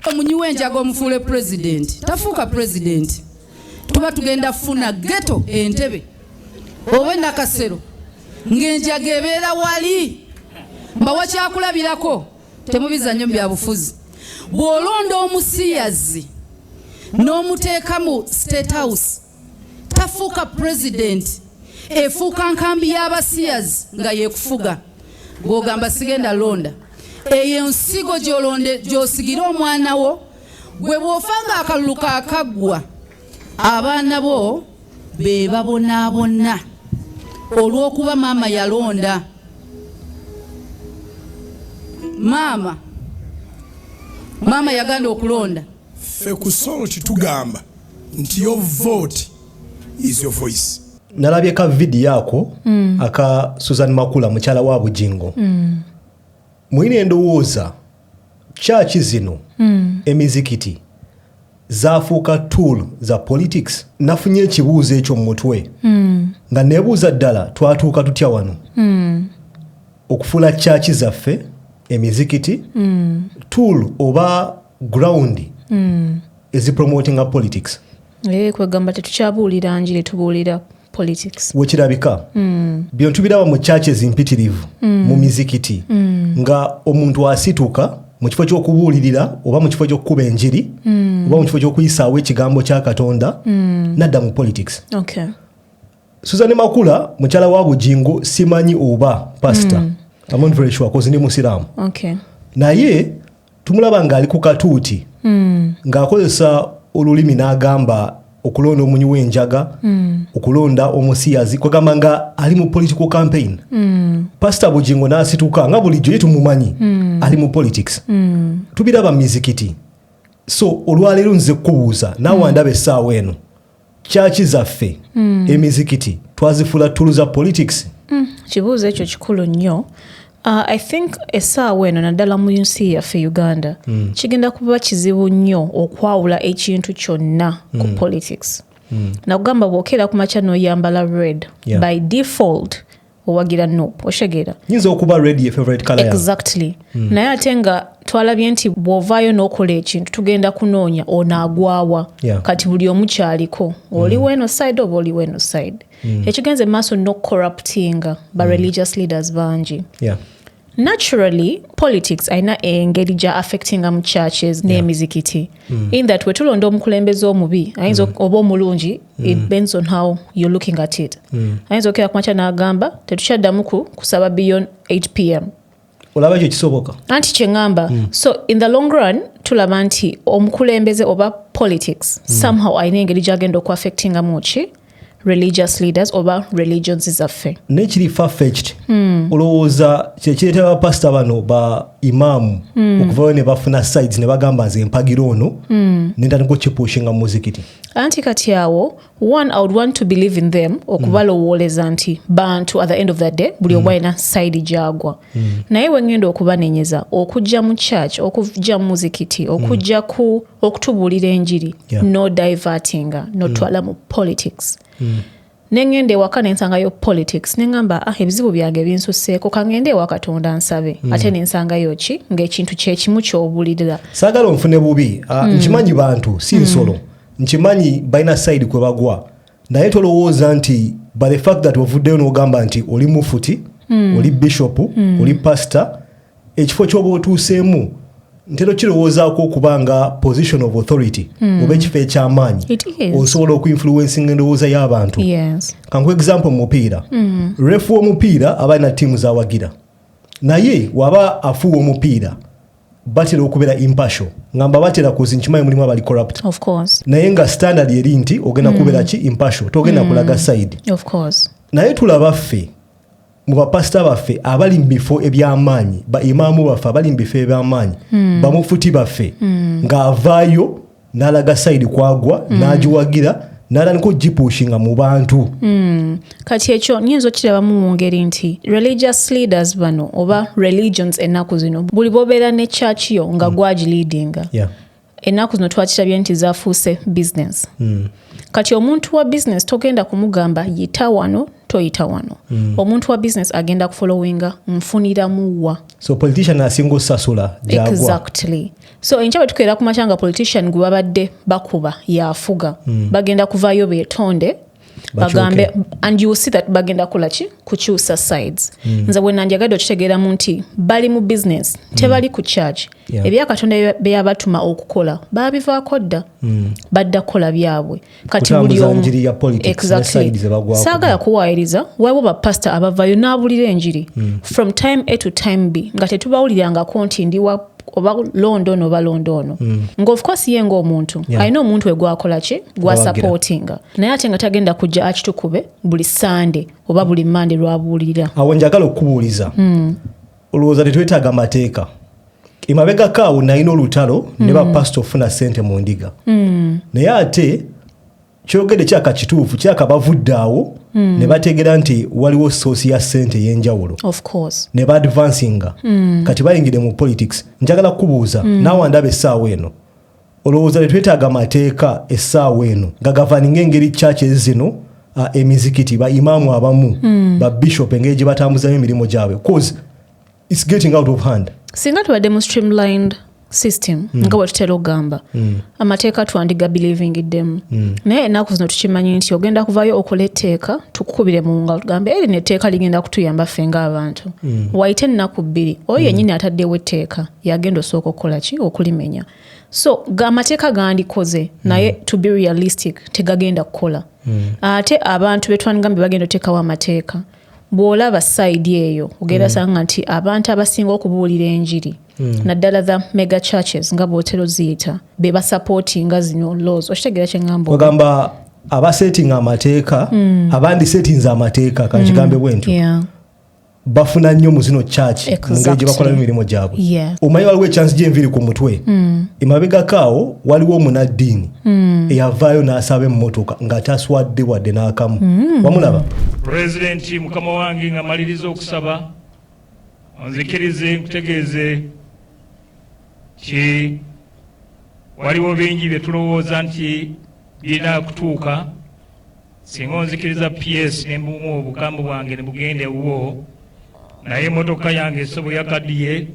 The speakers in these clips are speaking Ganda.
Omunyiwe njago mufule president tafuuka president tuba tugenda funa ghetto entebe owe nakasero ng'enjaga ebeera wali mbawa kyakulabirako temubizannyo bya bufuzi bw'olonda omusiyazi n'omuteeka mu state house tafuuka president efuuka nkambi y'abasiyazi nga yeekufuga ng'ogamba sigenda londa eyo nsigo gy'osigira omwana wo gwe bw'ofanga akalulu kaakaggwa abaana bo be babonaabona olw'okuba maama yalonda. Maama yaganda okulonda. Ffe ku Solo kitugamba nti your vote is your voice. Nalabye ka video yako aka Susan Makula mukyala wa Bujingo. Mwine endowooza church zino emizikiti zafuuka tool za politics. Nafunye ekibuuzo ekyo mu mutwe nga nebuuza ddala twatuuka tutya wano okufuula church zaffe emizikiti tool oba ground ezipromotinga politics. Kwegamba tetukyabuulira njiri tubuulira politics. Wekirabika byo ntubiraba mu churches empitirivu mu mizikiti nga omuntu asituka mu kifo ky'okubuulirira oba mu kifo ky'okukuba enjiri oba mu kifo ky'okuyisaawo ekigambo kya Katonda nadda mu politics. Okay. Susan Makula mukyala wa Bujingo simanyi oba pastor. I'm not very sure cause ndi musiraamu. Okay. Naye tumulaba nga ali ku katuuti ng'akozesa olulimi n'agamba okulonda omunyiwe enjaga okulonda omusiyazi kwagamba nga ali mu political campaign. Pastor Bujingo n'asituka nga bulijjo ye tumumanyi ali mu politics. Tubiraba mizikiti. So olwaleero nze kubuuza naawe ndaba essaawa eno church zaffe emizikiti twazifuula ttulu za politics. Kibuuzo ekyo kikulu nnyo. I think essaawa eno naddala mu nsi yaffe Uganda kigenda kuba kizibu nnyo okwawula ekintu kyonna ku politics. Nakugamba bw'okeera ku makya n'oyambala red by default owagira no oshegera. Yinza okuba red ye favorite color yawe. Exactly. Naye ate nga twalabye nti bw'ovaayo n'okola ekintu tugenda kunoonya onaagwawa kati buli omu kyaliko oli weno side oba oli weno side. Ekigenze maaso no corruptinga ba religious leaders bangi. Naturally, politics aina engeri gya affectinga mu churches n'emizikiti. In that we tulonda omukulembeze omubi ayinza oba omulungi, it depends on how you're looking at it. Ayinza okera kumakya n'agamba tetukyaddamu kusaba beyond 8 p.m. Olaba ekyo kisoboka. Anti kyengamba. So in the long run tulaba nti omukulembeze oba politics somehow aina engeri gyagenda okuaffectinga muki religious leaders oba religions zaffe. Nekiri far-fetched. Olowooza kyekireetera bapasita bano ba imaamu okuvayo ne bafuna sides ne bagamba nze mpagira ono nentandika okukipushinga mu muzikiti. Anti kati awo, one, I would want to believe in them okubalowooleza nti bantu at the end of the day buli omu alina side gyagwa. Naye wengenda okubanenyeza okujja mu church okujja mu muzikiti okujja okutubuulira enjiri no divertinga notwala mu politics. Nengende ewaka nensangayo politics nengamba ebizibu byange binsuseeko kangende ewa Katonda nsabe ate nensangayo ki ng'ekintu kyekimu ky'obuulirira. Saagala onfune bubi nkimanyi bantu si nsolo nkimanyi balina side kwe bagwa naye tolowooza nti by the fact that ovuddeyo n'ogamba nti oli mufuti oli bishop oli pastor ekifo ky'oba otuuseemu ntero kirowoozaako okubanga position of authority oba ekifo eky'amaanyi osobola okuinfluencing endowooza y'abantu. Kanku example mupiira refu w'omupiira aba alina ttiimu z'awagira naye waba afuuwa omupiira batera okubeera impartial ngamba batera kuzi nkimanyi mulimu abali corrupt naye nga standard eri nti ogenda kubeera ki impartial togenda kulaga side. Naye tulaba ffe mu bapasita baffe abali mu bifo eby'amaanyi ba imaamu baffe abali mu bifo eby'amaanyi bamufuti baffe ng'avaayo n'alaga side kwagwa n'agiwagira n'atandika okugipushinga mu bantu. Kati ekyo nyinza okirabamu mu ngeri nti religious leaders bano oba religions ennaku zino buli bobeera ne church yo nga gwagiliidinga ennaku zino twakirabye nti zafuuse business. Kati omuntu wa business togenda kumugamba yita wano toyita wano. Omuntu wa business agenda kufollowinga nfuniramu wa. So politician asinga osasula gyagwa. Exactly. so enchawe tukeera ku machanga politician gwe babadde bakuba yafuga bagenda kuvaayo beetonde bagambe and you will see that bagenda kukyusa sides nze bwe nandyagadde okitegeeramu nti bali mu business tebali ku charge ebyakatonda byeyabatuma okukola babivaako dda badda kukola byabwe kati buli omu saagala kuwaayiriza waliwo bapasita abavayo n'abulira enjiri from time A to time B nga tetubawulirangako nti ndiwa oba London oba London nga of course ye ng'omuntu alina omuntu we gwakola ki gwa supportinga naye ate nga tagenda kujja akitukube buli Sunday oba buli Monday lwabuulirira awo njagala okubuuliza olowooza tetwetaaga mateeka emabegako awo nalina olutalo ne bapasita ofuna ssente mu ndiga naye ate kyogedde kyaka kituufu kyaka bavudde awo ne bategeera nti waliwo soosi ya ssente ey'enjawulo ne baadvancinga kati bayingire mu politics njagala kubuuza naawe ndaba essaawa eno olowooza tetwetaaga mateeka essaawa eno nga gavaninga engeri churches zino emizikiti ba imaamu abamu ba bishop engeri gye batambuzamu emirimu gyabwe cause it's getting out of hand singa tubadde mu streamlined system nga bwe tutera ogamba amateeka twandiga believing iddemu naye ennaku zino tukimanyi nti ogenda kuvaayo okola etteeka tukukubire mu ngalo tugambe eri netteeka ligenda kutuyamba ffe ng'abantu wayite ennaku bbiri oyo yennyini ataddewo etteeka yagenda osooka okukola ki okulimenya so amateeka gandikoze naye to be realistic tegagenda kukola ate abantu betwandigambe bagenda oteekawo amateeka bw'olaba side eyo ogenda sanga nti abantu abasinga okubuulira enjiri naddala the mega churches nga bwotero ziyita be basupportinga zino laws okitegeera kye ngamba ogamba abasettinga amateeka abandi settinze amateeka kankigambe bwentyo bafuna nnyo mu zino church ngeri gye bakolamu emirimu gyabwe omanyi waliwo echansi gy'enviri ku mutwe emabegako awo waliwo omunaddiini eyavaayo n'asaba emmotoka nga taswadde wadde n'akamu wamulaba pulezidenti mukama wange nga maliriza okusaba onzikirize nkutegeeze ki waliwo bingi bye tulowooza nti birina kutuuka singa onzikiriza PS ne mbumu obukambu bwange ne bugende wo naye emmotoka yange essobo yakaddiye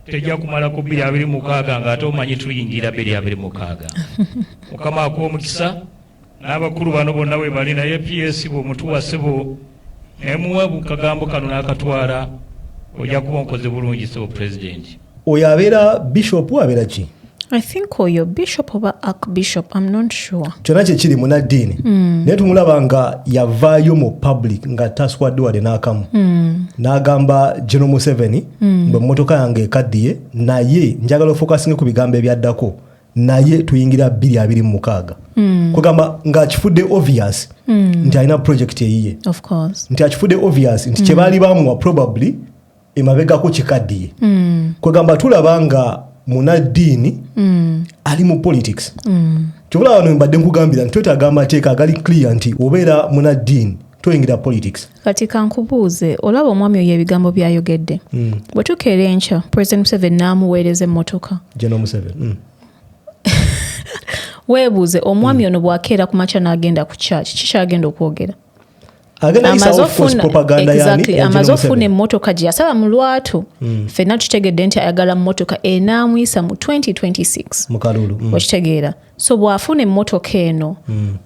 tejja kumalako 226 ng'ate omanyi tuyingira 226 mukama akw'omukisa n'abakulu bano bonna we bali naye PS bw'omutuwa ssebo nemuwa bukagambo kano n'akatwala ojja kuba nkoze bulungi ssebo pulezidenti oyo abeera bishop abeera ki I think oyo bishop oba archbishop I'm not sure kyonna kyekiri munaddiini naye tumulaba nga yavaayo mu public nga taswadde wadde n'akamu n'agamba General Museveni bwe mmotoka yange ekaddiye naye njagala ofokasinge ku bigambo ebyaddako naye tuyingira 226 kugamba ng'akifudde obvious nti alina project eyiye nti akifudde obvious nti kye baali bamuwa probably emabegako kikaddiye kwegamba tulaba nga munaddiini ali mu politics kyobula wano mbadde nkugambira nti twetaaga amateeka agali clear nti obeera munaddiini toyingira politics kati kankubuuze olaba omwami oyo ebigambo byayogedde bwe tukeera enkya President Museveni n'amuweereza emmotoka General Museveni weebuuze omwami ono bw'akeera ku makya n'agenda ku church kikyagenda okwogera amaze ofuna emmotoka gye yasaba mu lwatu ffenna tukitegedde nti ayagala mmotoka enaamuyisa mu 2026 okitegeera so bw'afuna emmotoka eno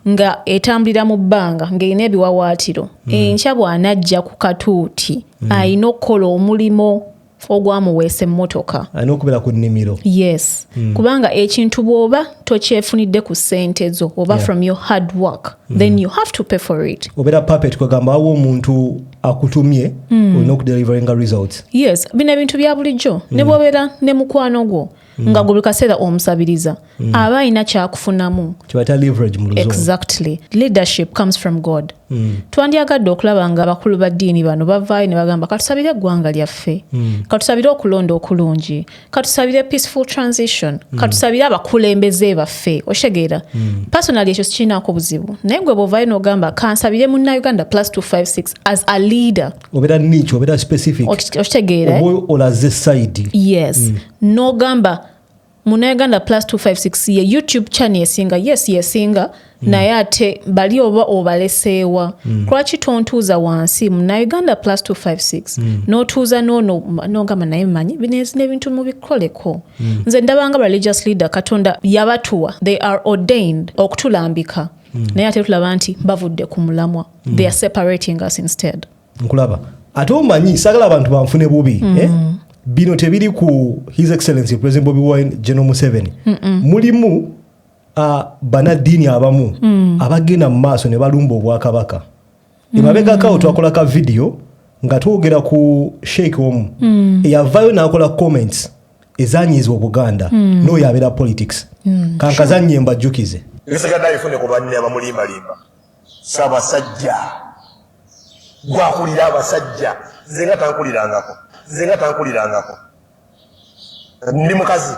nga etambulira mu bbanga ng'erina ebiwawaatiro enkya bw'anajja ku katuuti alina okukola omulimo ogwamuweesa emmotoka alina okubeera ku nnimiro yes kubanga ekintu bw'oba tokyefunidde ku ssente zo oba from your hard work then you have to pay for it obeera puppet kwegamba awo omuntu akutumye olina okudeliveringa results yes bino ebintu bya bulijjo ne bw'obeera ne mukwano gwo nga buli kaseera omusabiriza aba alina kyakufunamu kibata leverage mu luzungu exactly leadership comes from God twandyagadde okulaba nga abakulu ba ddiini bano bavaayo ne bagamba katusabire eggwanga lyaffe katusabire okulonda okulungi katusabire peaceful transition katusabire abakulembeze baffe okitegeera personally ekyo sikirinaako buzibu naye gwe bw'ovaayo n'ogamba kansabire munnayuganda +256 as a leader obeera niche obeera specific okitegeera oba olaze side yes n'ogamba Munayuganda +256 ye YouTube channel yesinga yesinga naye ate bali oba obaleseewa lwaki tontuuza wansi Munayuganda +256 n'otuuza n'ogamba naye manyi binezi n'ebintu mubikoleko nze ndabanga religious leader Katonda yabatuwa they are ordained okutulambika naye ate tulaba nti bavudde ku mulamwa they are separating us instead nkulaba ate omanyi sagala abantu banfune bubi bino tebiri ku His Excellency President Bobi Wine General Museveni mulimu banadini abamu abagenda mu maaso ne balumba obwakabaka emabegakawo twakola ka video nga twogera ku Sheikh omu eyavayo n'akola comments ezanyiza Obuganda n'oyo abeera politics kankazanye mbajjukize esigadde ayifune ku banne abamulimbalimba Ssaabasajja gwakulira abasajja nze nga tankulirangako ndi mukazi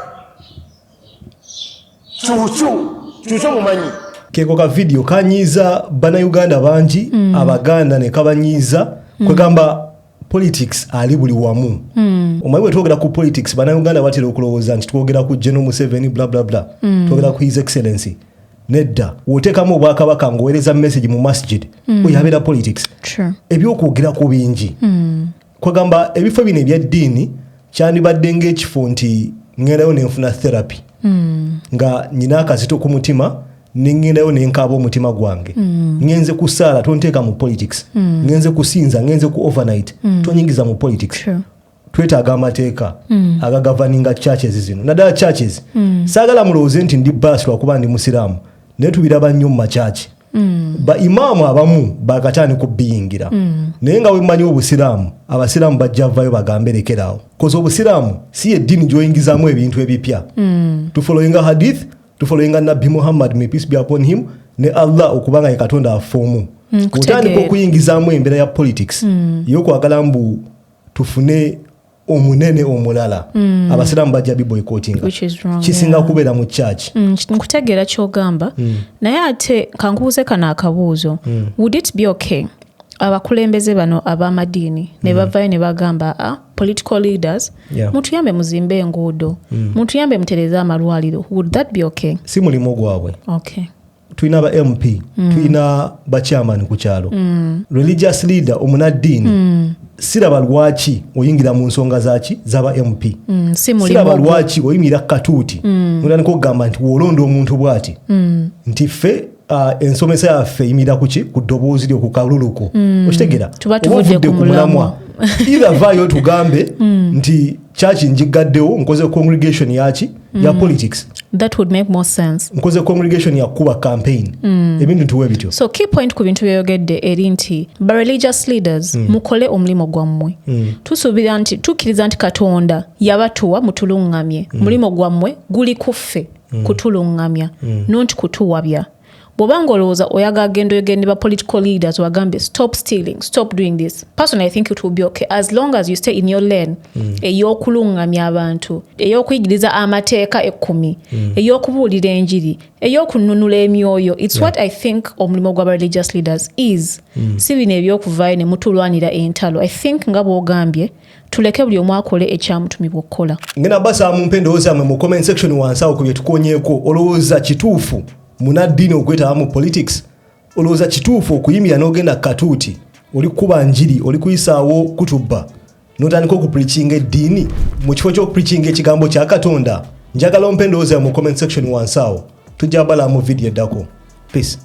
kyukyo mumanyi keko ka video kanyiza bannayuganda bangi abaganda ne kabanyiza kwegamba politics ali buli wamu omanyi bwe twogera ku politics bannayuganda batera okulowooza nti twogera ku General Museveni bla bla bla twogera ku His Excellency nedda woteekamu obwakabaka ng'oweereza message mu masjid oyo abeera politics ebyokwogera ku bingi kwegamba ebifo bino ebyaddiini kyandibadde ng'ekifo nti ngendayo nenfuna therapy nga nyina akazito ku mutima nengendayo nenkaaba omutima gwange ngenze kusaala tonteeka mu politics ngenze kusinza ngenze ku overnight tonyingiza mu politics twetaaga amateeka agagavaninga churches zino naddala churches saagala mulowooze nti ndi baasi lwakuba ndi musiraamu naye tubiraba nnyo mu makyaki baimaamu abamu bakataani kubbiyingira naye nga wemanyi obusiraamu abasiraamu bajja vayo bagambe lekeraawo koza obusiraamu si eddiini gy'oyingizaamu ebintu ebipya tufolowinga hadith tufolowinga nabbi Muhammad may peace be upon him ne Allah okubanga ye Katonda afoomu otandika okuyingizaamu embeera ya politics yokwagala mbu tufune omunene omulala abasiraamu bajja biboycottinga kisinga kubeera mu church nkutegeera kyogamba naye ate kankubuuze kano akabuuzo would it be okay abakulembeze bano ab'amadiini ne bavayo ne bagamba political leaders mutuyambe muzimbe enguudo mutuyambe mutereze amalwaliro would that be okay si mulimu gwabwe okay tulina ba MP tulina ba chairman ku kyalo religious leader omunaddiini siraba lwaki oyingira mu nsonga zaki zaba MP siraba lwaki oyimirira katuuti mulandika okugamba nti wolonda omuntu bwati nti ffe ensomesa yaffe yimirira kuki ku ddoboozi lyo ku kaluluko okitegeera tuvudde ku mulamwa either vayo tugambe nti church njigaddewo nkoze congregation yaki ya politics that would make more sense nkoze congregation ya kuba campaign ebintu tuwe bityo so key point ku bintu byeyogedde eri nti ba religious leaders mukole omulimo gwammwe tusuubira nti tukkiriza nti Katonda yabatuwa mutulungamye mulimo gwammwe guli kuffe kutulungamya nonti kutuwabya bw'obanga olowooza oyagala genda oyogende ba political leaders wagambe stop stealing stop doing this personally I think it will be okay as long as you stay in your lane ey'okulungamya abantu ey'okuyigiriza amateeka 10 ey'okubuulira enjiri ey'okununula emyoyo it's what I think omulimu gwa religious leaders is si bino eby'okuvaayo ne mutulwanira entalo I think nga bw'ogambye tuleke buli omu akole ekyamutumibwa okukola ngenda basaamu mpendowooza mwe mu comment section wansi awo ku bye tukonyeeko olowooza kituufu munaddiini okwetaba mu politics olowooza kituufu okuyimira n'ogenda katuuti oli kuba njiri oli kuyisaawo kutubba n'otandika okupreachinga eddiini mu kifo ky'okupreachinga ekigambo kya Katonda njagala ompendowooza mu comment section wansi awo tujja bala mu video eddako peace